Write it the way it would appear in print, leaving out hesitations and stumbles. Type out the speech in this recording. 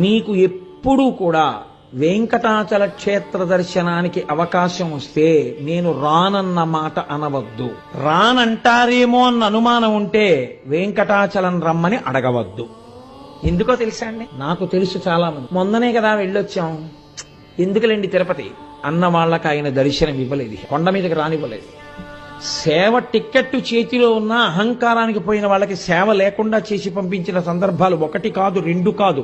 మీకు ఎప్పుడూ కూడా వెంకటాచల క్షేత్ర దర్శనానికి అవకాశం వస్తే నేను రానన్న మాట అనవద్దు. రానంటారేమో అన్న అనుమానం ఉంటే వెంకటాచలం రమ్మని అడగవద్దు. ఎందుకో తెలుసా అండి, నాకు తెలుసు చాలా మంది మొన్ననే కదా వెళ్ళొచ్చాం, ఎందుకులేండి తిరుపతి అన్న వాళ్ళకి ఆయన దర్శనం ఇవ్వలేదు, కొండ మీదకి రానివ్వలేదు. సేవ టిక్కెట్టు చేతిలో ఉన్న అహంకారానికి పోయిన వాళ్ళకి సేవ లేకుండా చేసి పంపించిన సందర్భాలు 1 కాదు 2 కాదు.